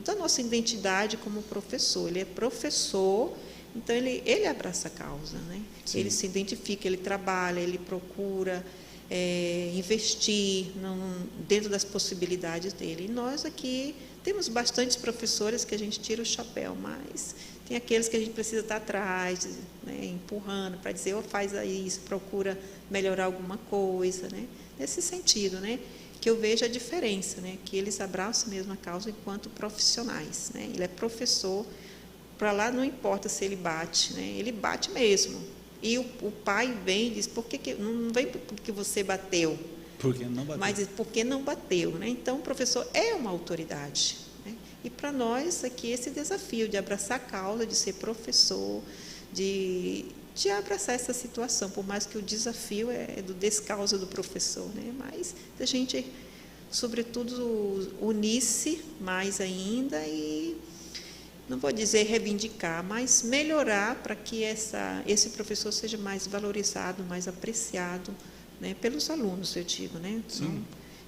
da nossa identidade como professor. Ele é professor, então ele abraça a causa. Né? Ele se identifica, ele trabalha, ele procura investir dentro das possibilidades dele. E nós aqui temos bastantes professores que a gente tira o chapéu, mas tem aqueles que a gente precisa estar atrás, né, empurrando para dizer, faz isso, procura melhorar alguma coisa. Né? Nesse sentido, né, que eu vejo a diferença, né, que eles abraçam mesmo a causa enquanto profissionais. Né? Ele é professor, para lá não importa se ele bate, né? Ele bate mesmo. E o pai vem e diz, não vem porque você bateu, porque não bateu. Mas porque não bateu. Né? Então, o professor é uma autoridade. Né? E para nós aqui esse desafio de abraçar a causa, de ser professor, de abraçar essa situação, por mais que o desafio é do descausa do professor. Né? Mas a gente sobretudo, unir-se mais ainda e, não vou dizer reivindicar, mas melhorar para que esse professor seja mais valorizado, mais apreciado, né, pelos alunos, eu digo, né? Sim. Não,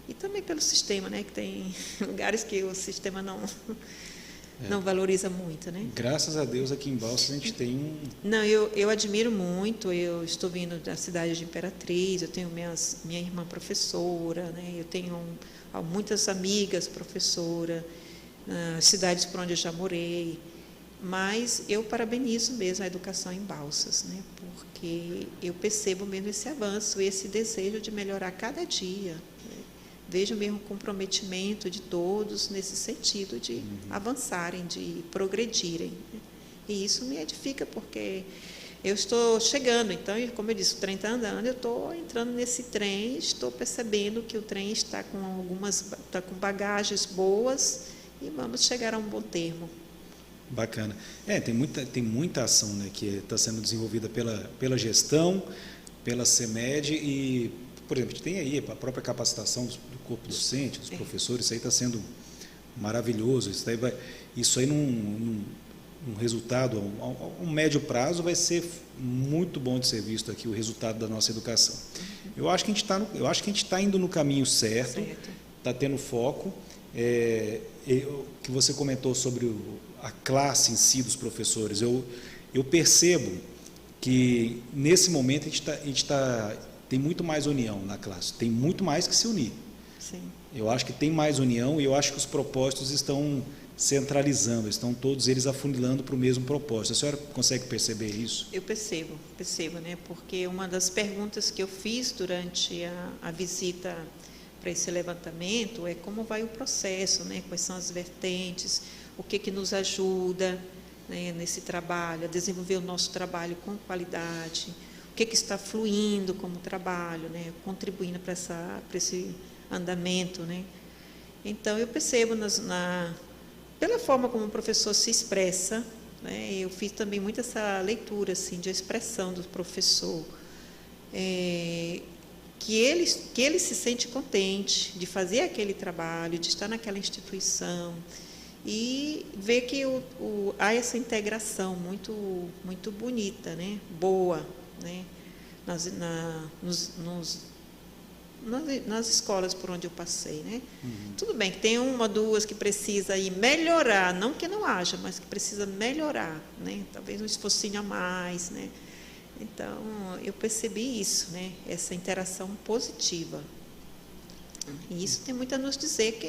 e também pelo sistema, né, que tem lugares que o sistema não valoriza muito, né? Graças a Deus aqui em Balsas a gente tem um... Não, eu admiro muito, eu estou vindo da cidade de Imperatriz, eu tenho minha irmã professora, né, eu tenho muitas amigas professoras, nas cidades por onde eu já morei, mas eu parabenizo mesmo a educação em Balsas, né, porque eu percebo mesmo esse avanço, esse desejo de melhorar cada dia, né, vejo mesmo o comprometimento de todos nesse sentido de avançarem, de progredirem, né, e isso me edifica porque eu estou chegando, então, como eu disse, o trem está andando, eu estou entrando nesse trem, estou percebendo que o trem está com bagagens boas e vamos chegar a um bom termo. Bacana. Tem muita ação, né, que está sendo desenvolvida pela gestão, pela CEMED e, por exemplo, tem aí a própria capacitação do corpo docente, dos professores, isso aí está sendo maravilhoso, isso aí num resultado, a um médio prazo, vai ser muito bom de ser visto aqui o resultado da nossa educação. Eu acho que a gente está indo no caminho certo, está tendo foco. Que você comentou sobre a classe em si dos professores, eu percebo que nesse momento a gente tem muito mais união na classe, tem muito mais que se unir. Sim. Eu acho que tem mais união e eu acho que os propósitos estão centralizando, estão todos eles afunilando para o mesmo propósito. A senhora consegue perceber isso? Eu percebo, né? Porque uma das perguntas que eu fiz durante a visita para esse levantamento é como vai o processo, né? Quais são as vertentes, o que nos ajuda, né, nesse trabalho, a desenvolver o nosso trabalho com qualidade, o que está fluindo como trabalho, né? Contribuindo para esse andamento, né? Então, eu percebo pela forma como o professor se expressa, né, eu fiz também muito essa leitura assim, de expressão do professor, que ele se sente contente de fazer aquele trabalho, de estar naquela instituição e ver que há essa integração muito, muito bonita, né, boa, né, nas escolas por onde eu passei, né? Tudo bem que tem uma ou duas que precisa ir melhorar, não que não haja, mas que precisa melhorar, né? Talvez um esforcinho a mais, né? Então, eu percebi isso, né? Essa interação positiva. E isso tem muito a nos dizer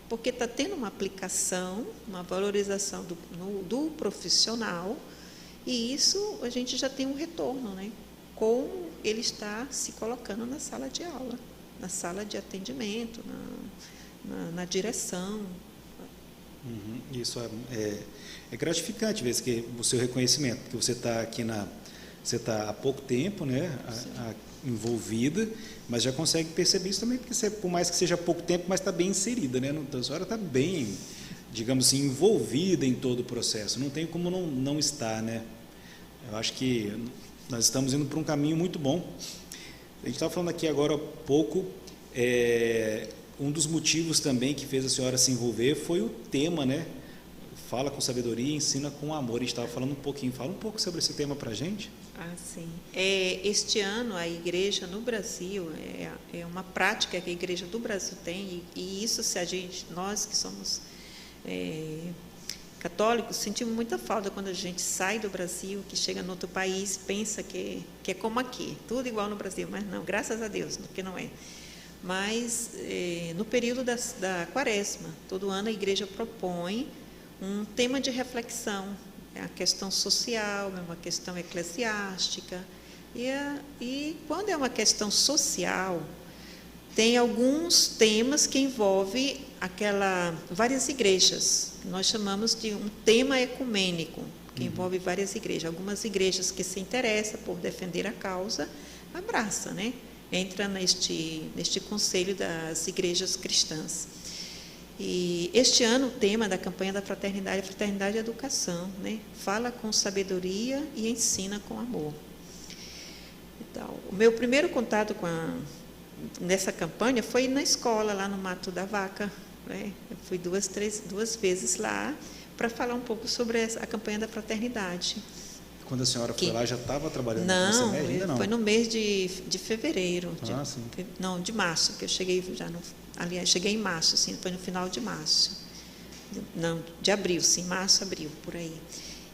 porque está tendo uma aplicação, uma valorização do profissional, e isso a gente já tem um retorno, né? Como ele está se colocando na sala de aula, na sala de atendimento, na direção. Isso é gratificante ver o seu reconhecimento, porque você está aqui você está há pouco tempo, né, envolvida, mas já consegue perceber isso também, porque você, por mais que seja pouco tempo, mas está bem inserida, né? A senhora está bem, digamos assim, envolvida em todo o processo, não tem como não estar, né? Eu acho que nós estamos indo para um caminho muito bom. A gente estava falando aqui agora há pouco, um dos motivos também que fez a senhora se envolver foi o tema, né? Fala com sabedoria e ensina com amor. A gente estava falando fala um pouco sobre esse tema para a gente. Ah, sim. Este ano, a igreja no Brasil, é uma prática que a igreja do Brasil tem, e isso, nós que somos católicos, sentimos muita falta quando a gente sai do Brasil, que chega no outro país, pensa que é como aqui, tudo igual no Brasil, mas não, graças a Deus, que não é. Mas no período da Quaresma, todo ano a igreja propõe um tema de reflexão, a questão social, é uma questão eclesiástica, e quando é uma questão social, tem alguns temas que envolvem várias igrejas, que nós chamamos de um tema ecumênico, que envolve várias igrejas. Algumas igrejas que se interessam por defender a causa, abraça, né? Entra neste conselho das igrejas cristãs. E este ano o tema da campanha da fraternidade é Fraternidade e Educação, né? Fala com sabedoria e ensina com amor. Então, o meu primeiro contato com nessa campanha foi na escola, lá no Mato da Vaca, né? Eu fui duas vezes lá para falar um pouco sobre a campanha da fraternidade. Quando a senhora foi lá, já estava trabalhando no CEMED? Ainda não? Foi no mês de fevereiro. Sim. Não, de março, que eu cheguei aliás, cheguei em março, assim, foi no final de março. Não, de abril, sim, março, abril, por aí.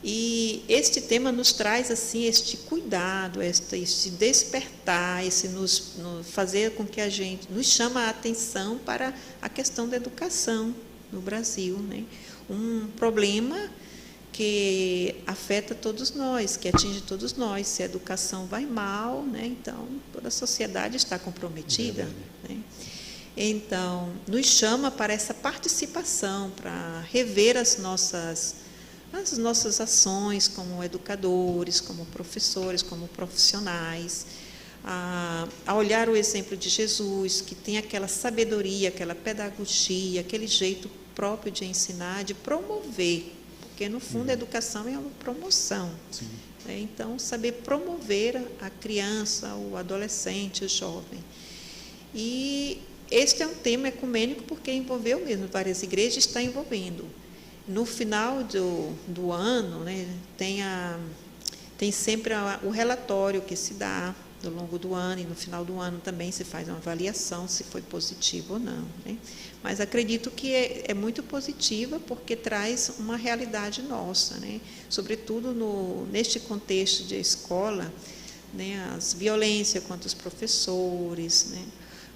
E este tema nos traz, assim, este cuidado, este despertar, esse nos fazer com que a gente, nos chama a atenção para a questão da educação no Brasil, né? Um problema que afeta todos nós, que atinge todos nós. Se a educação vai mal, né, então toda a sociedade está comprometida. Né? Então, nos chama para essa participação, para rever as nossas ações como educadores, como professores, como profissionais, a olhar o exemplo de Jesus, que tem aquela sabedoria, aquela pedagogia, aquele jeito próprio de ensinar, de promover. Porque, no fundo, a educação é uma promoção. Né? Então, saber promover a criança, o adolescente, o jovem. E este é um tema ecumênico porque envolveu mesmo, várias igrejas estão envolvendo. No final do ano, né, tem sempre o relatório que se dá ao longo do ano, e no final do ano também se faz uma avaliação se foi positivo ou não. Né? Mas acredito que é muito positiva porque traz uma realidade nossa, né? Sobretudo neste contexto de escola, né? As violências contra os professores, né?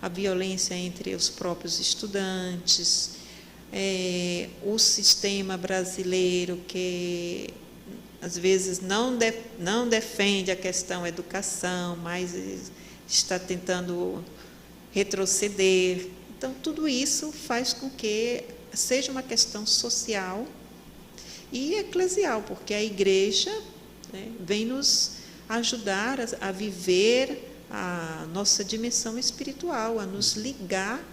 A violência entre os próprios estudantes, o sistema brasileiro que às vezes não defende a questão educação, mas está tentando retroceder. Então, tudo isso faz com que seja uma questão social e eclesial, porque a igreja, né, vem nos ajudar a viver a nossa dimensão espiritual, a nos ligar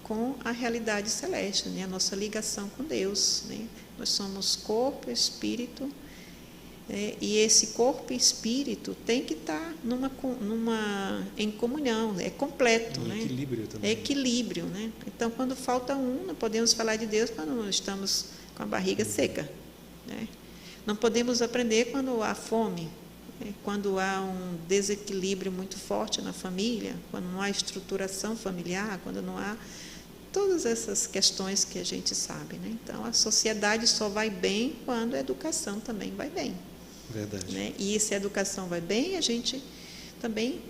com a realidade celeste, né, a nossa ligação com Deus. Né? Nós somos corpo, espírito, e esse corpo e espírito tem que estar em comunhão, é completo. Em equilíbrio também. É equilíbrio. Né? Então, quando falta um, não podemos falar de Deus quando não estamos com a barriga seca. Né? Não podemos aprender quando há fome, né? Quando há um desequilíbrio muito forte na família, quando não há estruturação familiar, quando não há todas essas questões que a gente sabe. Né? Então, a sociedade só vai bem quando a educação também vai bem. Verdade. Né? E se a educação vai bem, a gente também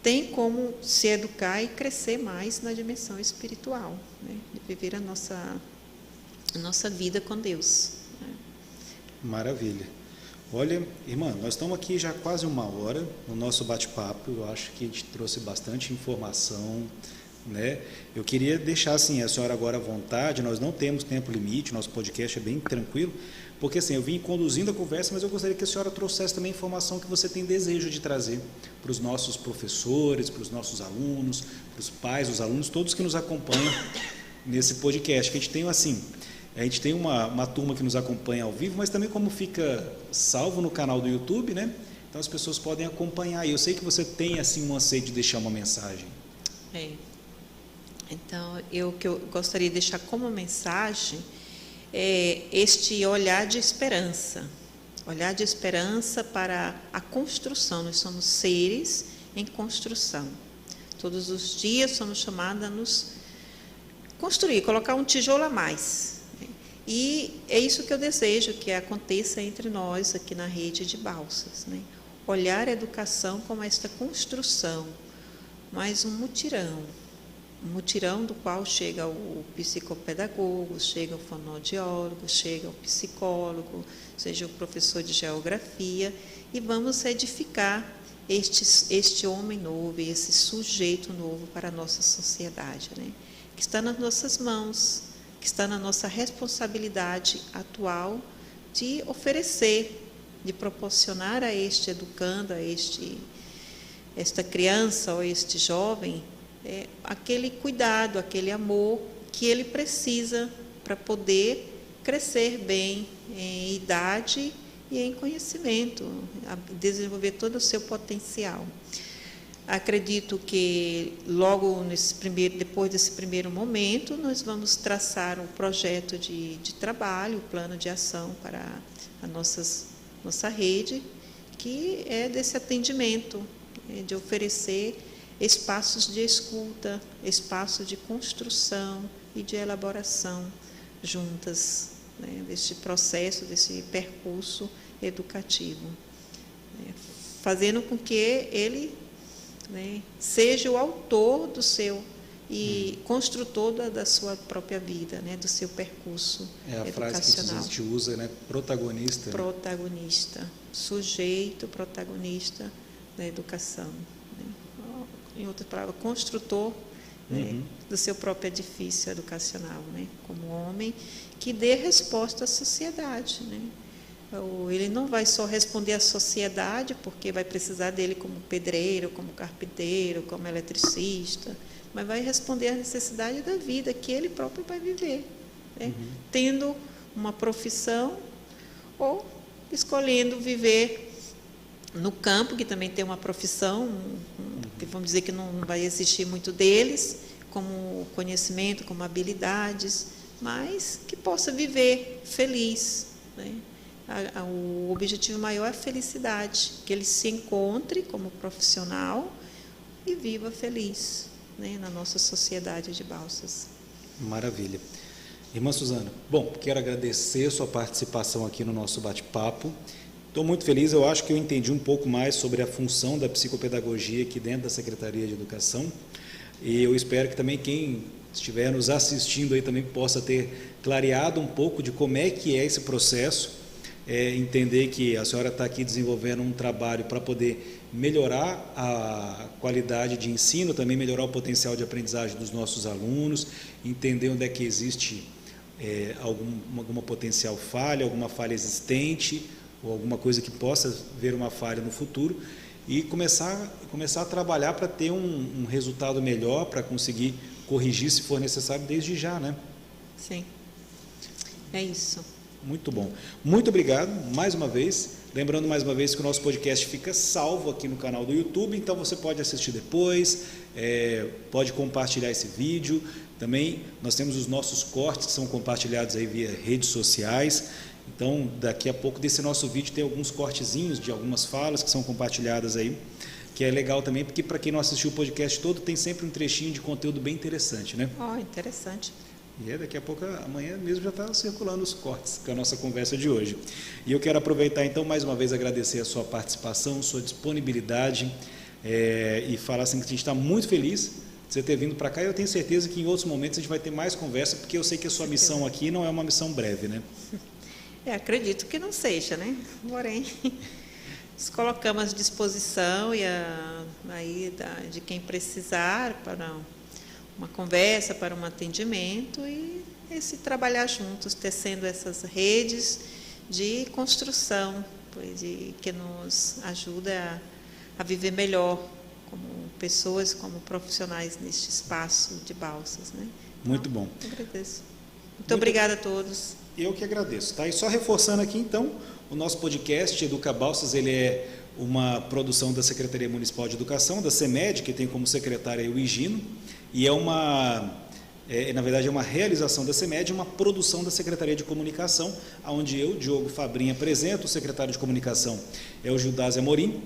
tem como se educar e crescer mais na dimensão espiritual, né? De viver a nossa vida com Deus. Né? Maravilha. Olha, irmã, nós estamos aqui já quase 1 hora no nosso bate-papo. Eu acho que a gente trouxe bastante informação, né? Eu queria deixar assim, a senhora agora à vontade. Nós não temos tempo limite, nosso podcast é bem tranquilo, porque assim, eu vim conduzindo a conversa, mas eu gostaria que a senhora trouxesse também informação que você tem desejo de trazer para os nossos professores, para os nossos alunos, para os pais, os alunos, todos que nos acompanham nesse podcast. Que a gente tem uma turma que nos acompanha ao vivo, mas também como fica salvo no canal do YouTube, né? Então as pessoas podem acompanhar. E eu sei que você tem assim um anseio de deixar uma mensagem. Então, o que eu gostaria de deixar como mensagem é este olhar de esperança para a construção. Nós somos seres em construção. Todos os dias somos chamados a nos construir, colocar um tijolo a mais. E é isso que eu desejo que aconteça entre nós aqui na rede de Balsas. Né? Olhar a educação como esta construção, mais um mutirão do qual chega o psicopedagogo, chega o fonoaudiólogo, chega o psicólogo, seja o professor de geografia, e vamos edificar este homem novo, esse sujeito novo para a nossa sociedade, né? Que está nas nossas mãos, que está na nossa responsabilidade atual de oferecer, de proporcionar a este educando, esta criança ou este jovem, aquele cuidado, aquele amor que ele precisa para poder crescer bem em idade e em conhecimento, desenvolver todo o seu potencial. acredito que logo depois desse primeiro momento, nós vamos traçar um projeto de trabalho, um plano de ação para a nossa rede, que é desse atendimento, de oferecer espaços de escuta, espaços de construção e de elaboração juntas, né, deste processo, desse percurso educativo, né, fazendo com que ele, né, seja o autor do seu e construtor da sua própria vida, né, do seu percurso educacional. É a frase que a gente usa, né? Protagonista. Protagonista, sujeito protagonista da educação, né? Em outras palavras, construtor, né, do seu próprio edifício educacional, né, como homem que dê resposta à sociedade, né? Ele não vai só responder à sociedade, porque vai precisar dele como pedreiro, como carpinteiro, como eletricista, mas vai responder à necessidade da vida que ele próprio vai viver, né? Tendo uma profissão ou escolhendo viver no campo, que também tem uma profissão, que vamos dizer que não vai existir muito deles, como conhecimento, como habilidades, mas que possa viver feliz, né? O objetivo maior é a felicidade, que ele se encontre como profissional e viva feliz, né, na nossa sociedade de Balsas. Maravilha. Irmã Suzana, bom, quero agradecer a sua participação aqui no nosso bate-papo. Estou muito feliz, eu acho que eu entendi um pouco mais sobre a função da psicopedagogia aqui dentro da Secretaria de Educação, e eu espero que também quem estiver nos assistindo aí também possa ter clareado um pouco de como é que é esse processo, entender que a senhora está aqui desenvolvendo um trabalho para poder melhorar a qualidade de ensino, também melhorar o potencial de aprendizagem dos nossos alunos, entender onde é que existe alguma potencial falha, alguma falha existente, ou alguma coisa que possa ver uma falha no futuro, e começar a trabalhar para ter um resultado melhor, para conseguir corrigir se for necessário desde já, né? Sim, é isso. Muito bom. Muito obrigado mais uma vez. Lembrando mais uma vez que o nosso podcast fica salvo aqui no canal do YouTube, então você pode assistir depois, pode compartilhar esse vídeo. Também nós temos os nossos cortes que são compartilhados aí via redes sociais. Então, daqui a pouco desse nosso vídeo tem alguns cortezinhos de algumas falas que são compartilhadas aí, que é legal também, porque para quem não assistiu o podcast todo, tem sempre um trechinho de conteúdo bem interessante, né? Interessante. E daqui a pouco, amanhã mesmo já está circulando os cortes com a nossa conversa de hoje. E eu quero aproveitar então mais uma vez agradecer a sua participação, sua disponibilidade, e falar assim que a gente está muito feliz de você ter vindo para cá, e eu tenho certeza que em outros momentos a gente vai ter mais conversa, porque eu sei que a sua missão aqui não é uma missão breve, né? Acredito que não seja, né? Porém, nos colocamos à disposição de quem precisar para uma conversa, para um atendimento, e esse trabalhar juntos, tecendo essas redes de construção, que nos ajuda a viver melhor como pessoas, como profissionais neste espaço de Balsas, né? Muito bom. Eu agradeço. Muito obrigada a todos. Eu que agradeço, tá? E só reforçando aqui então, o nosso podcast Educa Balsas, ele é uma produção da Secretaria Municipal de Educação, da CEMED, que tem como secretária o Higino, e na verdade é uma realização da CEMED, uma produção da Secretaria de Comunicação, onde eu, Diogo Fabrinha, apresento. O secretário de Comunicação é o Gildásio Amorim,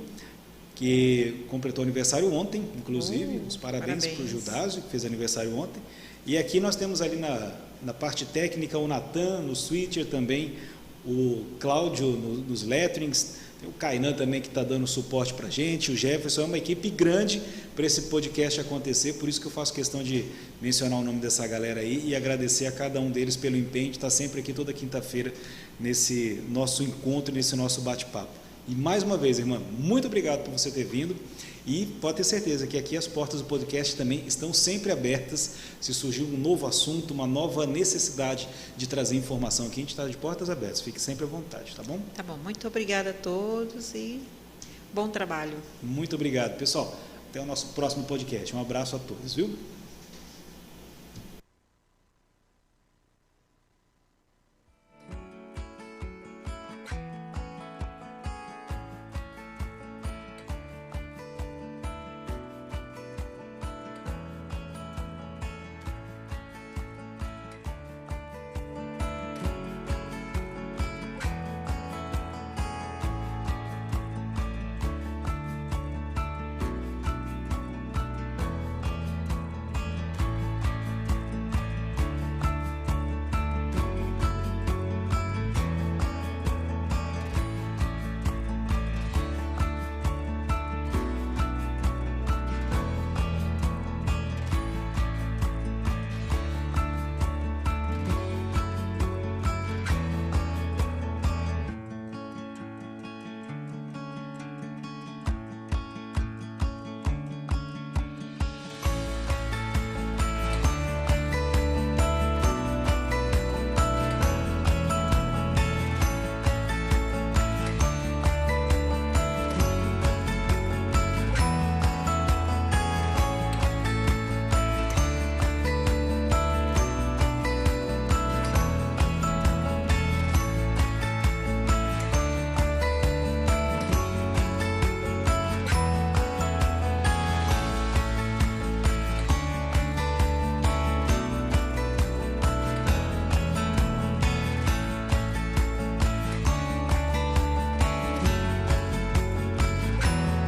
que completou aniversário ontem, inclusive, os parabéns para o Gildásio, que fez aniversário ontem. E aqui nós temos ali na parte técnica o Natan, no switcher também, o Cláudio nos letterings, tem o Kainan também que está dando suporte para a gente, o Jefferson. É uma equipe grande para esse podcast acontecer, por isso que eu faço questão de mencionar o nome dessa galera aí e agradecer a cada um deles pelo empenho de estar sempre aqui toda quinta-feira nesse nosso encontro, nesse nosso bate-papo. E mais uma vez, irmã, muito obrigado por você ter vindo, e pode ter certeza que aqui as portas do podcast também estão sempre abertas. Se surgir um novo assunto, uma nova necessidade de trazer informação aqui, a gente está de portas abertas, fique sempre à vontade, tá bom? Tá bom, muito obrigada a todos e bom trabalho. Muito obrigado, pessoal. Até o nosso próximo podcast. Um abraço a todos, viu?